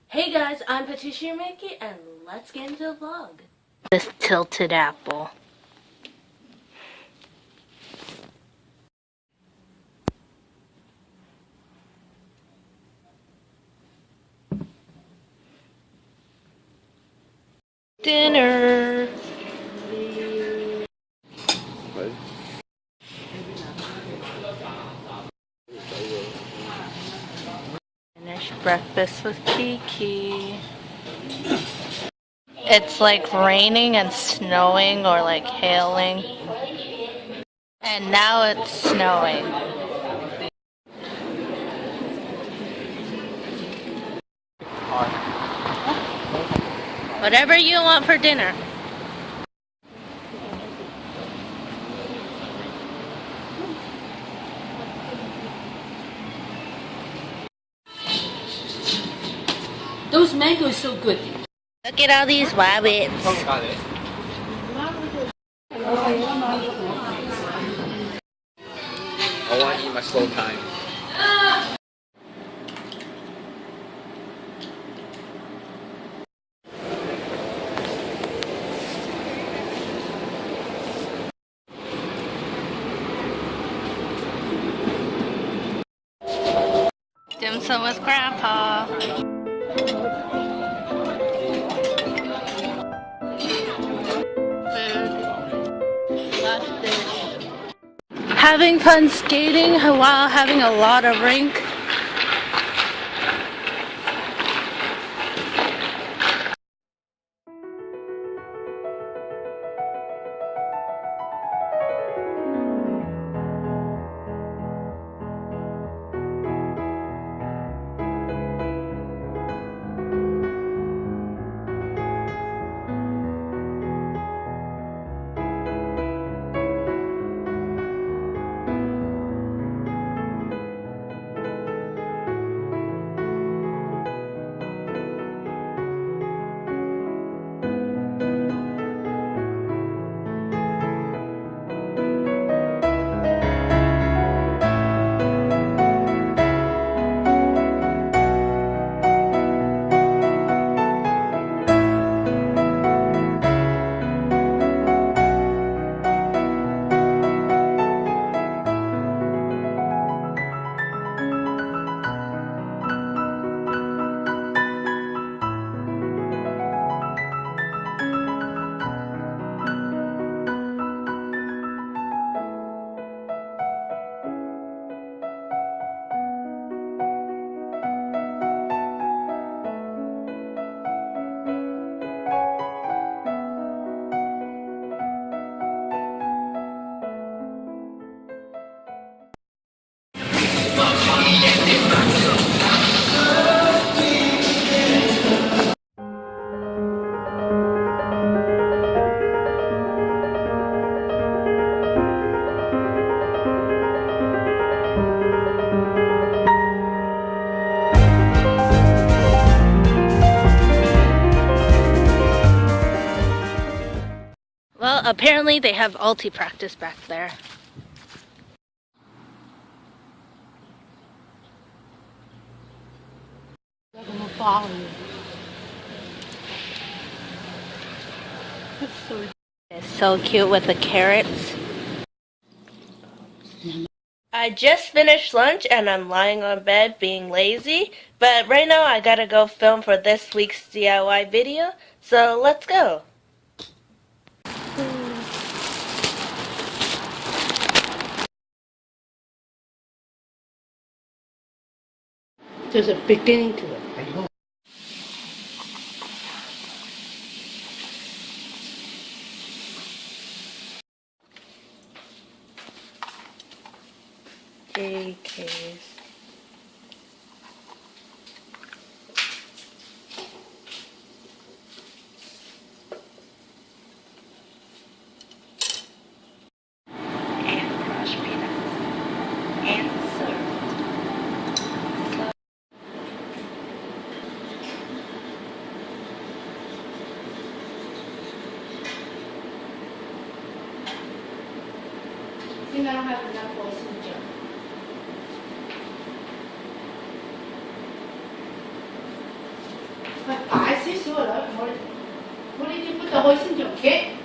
Hey guys, I'm Patricia Mickey and let's get into the vlog. This tilted apple. Dinner. Finish breakfast with Kiki. It's like raining and snowing or like hailing. And now it's snowing. Whatever you want for dinner. Those mangoes so good. Look at all these rabbits. I want to eat my slow time. Dim sum with Grandpa. Having fun skating while having a lot of rink. Well, apparently they have ulti practice back there. They're gonna follow you. It's so cute with the carrots. I just finished lunch and I'm lying on bed being lazy, but right now I gotta go film for this week's DIY video, so let's go. There's a beginning to it. I know. JKs. And crushed peanuts. And served. I think I don't have enough voice in the 더 훨씬 좋게.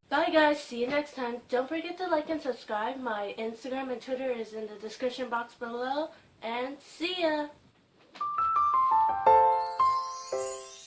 Bye guys, see you next time. Don't forget to like and subscribe. My Instagram and Twitter is in the description box below. And see ya!